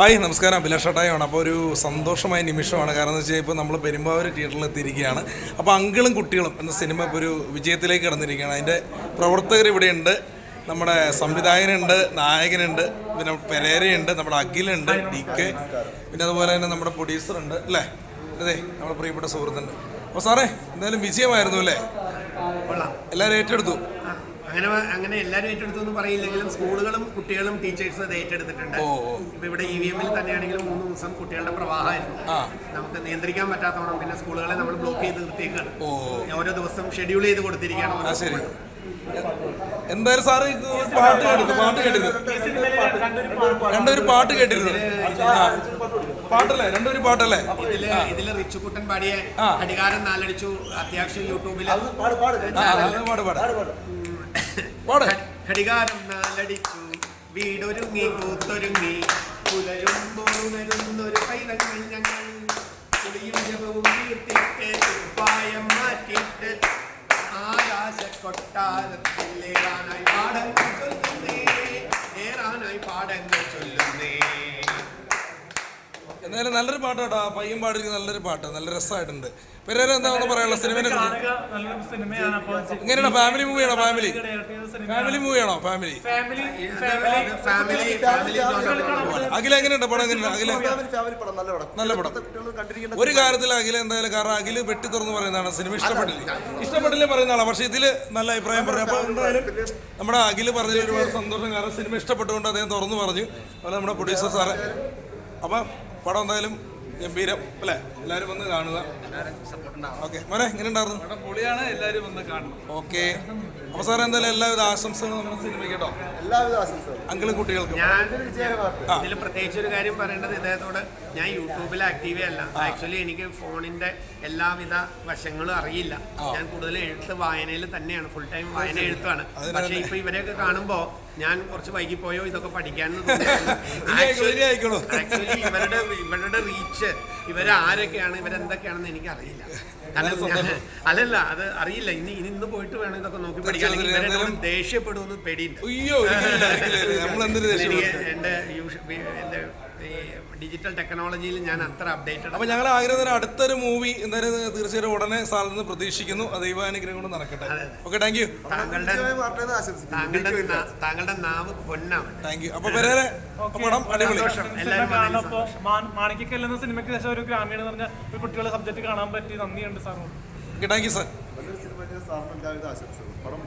Hi നമസ്കാരം, അഭിലാഷ് ഷട്ടായാണ്. അപ്പോൾ ഒരു സന്തോഷമായ നിമിഷമാണ്. കാരണം എന്ന് വെച്ചാൽ ഇപ്പോൾ നമ്മൾ പെരുമ്പാവൂർ തിയേറ്ററിൽ എത്തിയിരിക്കുകയാണ്. അപ്പോൾ അങ്കിളും കുട്ടികളും എന്ന സിനിമ ഇപ്പോൾ ഒരു വിജയത്തിലേക്ക് കടന്നിരിക്കുകയാണ്. അതിൻ്റെ പ്രവർത്തകർ ഇവിടെയുണ്ട്, നമ്മുടെ സംവിധായകനുണ്ട്, നായകനുണ്ട്, പിന്നെ പെരേരയുണ്ട്, നമ്മുടെ അഖിലുണ്ട്, DK, പിന്നെ അതുപോലെ തന്നെ നമ്മുടെ പ്രൊഡ്യൂസറുണ്ട് അല്ലേ, അതെ നമ്മുടെ പ്രിയപ്പെട്ട സുഹൃത്തുണ്ട്. അപ്പോൾ സാറേ എന്തായാലും വിജയമായിരുന്നു അല്ലേ? എല്ലാവരും ഏറ്റെടുത്തു. അങ്ങനെ എല്ലാവരും ഏറ്റെടുത്തു എന്ന് പറയില്ലെങ്കിലും സ്കൂളുകളും കുട്ടികളും ടീച്ചേഴ്സും അത് ഏറ്റെടുത്തിട്ടുണ്ട്. ഇപ്പൊ ഇവിടെ EVM-ൽ തന്നെയാണെങ്കിലും 3 ദിവസം കുട്ടികളുടെ പ്രവാഹമായിരുന്നു. നമുക്ക് നിയന്ത്രിക്കാൻ പറ്റാത്തവണ്ണം പിന്നെ സ്കൂളുകളെ നമ്മൾ ബ്ലോക്ക് ചെയ്ത് നിർത്തിയേക്കാണ്. ഓരോ ദിവസം ഷെഡ്യൂൾ ചെയ്ത് കൊടുത്തിരിക്കുകയാണ്. എന്തായാലും സാറ് പാട്ട് കേട്ടിരുന്നു, രണ്ടൊരു പാട്ട് കേട്ടിരുന്നു, പാട്ടല്ലേ, രണ്ടൊരു പാട്ടല്ലേ? ഇതില് റിച്ചുകുട്ടൻ പാടിയ ഘടികാരം നാലടിച്ചു അത്യാവശ്യം യൂട്യൂബില് ഘടികാരം നാലടിച്ചു വീടൊരുങ്ങി കൂത്തൊരുങ്ങി പുലരുമ്പോഴുണരുന്നൊരു പൈതങ്ങൾ ഞങ്ങൾ കുളിയും ജപവും തീർത്തിട്ട് കുപ്പായം മാറ്റിയിട്ട് ആകാശ കൊട്ടാരത്തിലേറാനായി പാടങ്ങൾ ചൊല്ലുന്നേ, ഏറാനായി പാടങ്ങൾ ചൊല്ലുന്നേ. എന്തായാലും നല്ലൊരു പാട്ട് കേട്ടോ, പയ്യൻ പാടിയിരിക്കുന്ന നല്ലൊരു പാട്ട്, നല്ല രസമായിട്ടുണ്ട്. പെരേര എന്താണെന്ന് പറയാനുള്ള സിനിമയെ എങ്ങനെയാണോ? ഫാമിലി മൂവിയാണോ? ഫാമിലി മൂവിയാണോ? ഫാമിലി അഖില എങ്ങനെയുണ്ട് പടം? നല്ല പടം. ഒരു കാര്യത്തിൽ അഖില എന്തായാലും, കാരണം അഖില് വെട്ടി തുറന്ന് പറയുന്നതാണ് സിനിമ ഇഷ്ടപ്പെട്ടില്ലേ പറയുന്ന ആളാണ്. പക്ഷെ ഇതില് നല്ല അഭിപ്രായം പറഞ്ഞു. അപ്പോൾ എന്തായാലും നമ്മുടെ അഖില് പറഞ്ഞതിൽ ഒരുപാട് സന്തോഷം, കാരണം സിനിമ ഇഷ്ടപ്പെട്ടുകൊണ്ട് അദ്ദേഹം തുറന്നു പറഞ്ഞു. അതുപോലെ നമ്മുടെ പ്രൊഡ്യൂസർ സാറ്. അപ്പം പടം എന്തായാലും ഗംഭീരം അല്ലേ? എല്ലാവരും വന്ന് കാണുക. ഓക്കെ മോനെ, എങ്ങനെ ഉണ്ടായിരുന്നു? പൊളിയാണ്, എല്ലാവരും വന്ന് കാണണം. ഓക്കെ, അപ്പോൾ സാർ എന്തായാലും എല്ലാവിധ ആശംസകളും നമ്മുടെ സിനിമയ്ക്ക് കേട്ടോ. എല്ലാവിധ ആശംസകളും അങ്കിളും കുട്ടികൾക്കും. ഞാൻ ഇതിൽ പ്രത്യേകിച്ച് ഒരു കാര്യം പറയേണ്ടത്, ഇദ്ദേഹത്തോട് ഞാൻ യൂട്യൂബിൽ ആക്റ്റീവേ അല്ല. ആക്ച്വലി എനിക്ക് ഫോണിന്റെ എല്ലാവിധ വശങ്ങളും അറിയില്ല. ഞാൻ കൂടുതൽ എഴുത്ത് വായനയിൽ തന്നെയാണ്, ഫുൾ ടൈം വായന എഴുത്താണ്. പക്ഷെ ഇപ്പൊ ഇവരെയൊക്കെ കാണുമ്പോ ഞാൻ കുറച്ച് വൈകിപ്പോയോ ഇതൊക്കെ പഠിക്കാനെന്ന് തോന്നുന്നു. ആക്ച്വലി ഇവരുടെ റീച്ച്, ഇവരാരൊക്കെയാണ്, ഇവരെന്തൊക്കെയാണെന്ന് എനിക്ക് അറിയില്ല. അല്ലല്ല, അത് അറിയില്ല. ഇന്ന് പോയിട്ട് വേണം ഇതൊക്കെ നോക്കി പഠിക്കാൻ. ഇവരെന്നോട് ദേഷ്യപ്പെടുമെന്ന് പേടിയുണ്ട്. എന്റെ ഡിജിറ്റൽ ടെക്നോളജിയിൽ ഞാൻ അത്ര അപ്ഡേറ്റഡ്. അപ്പോൾ ഞങ്ങൾ ആഗ്രഹം അടുത്തൊരു മൂവി എന്തായാലും തീർച്ചയായിട്ടും ഉടനെ സാറിൽ നിന്ന് പ്രതീക്ഷിക്കുന്നു. ദൈവാനുഗ്രഹം കൊണ്ട് നടക്കട്ടെ. Okay, thank you. താങ്കളുടെ നാവ് പൊന്നാണ്. Thank you. അപ്പോൾ പെരേര പടം അടിപൊളി. മാണിക്കൽ എന്ന സിനിമയ്ക്ക് ശേഷം ഒരു ഗ്രാമീണ എന്ന് പറഞ്ഞ ഒരു കുട്ടികളെ സബ്ജക്ട് കാണാൻ പറ്റി. നന്ദിയുണ്ട് സാറിനോട്. Thank you sir. നല്ലൊരു സിനിമ സാറിന് എല്ലാവിധ ആശംസകളും.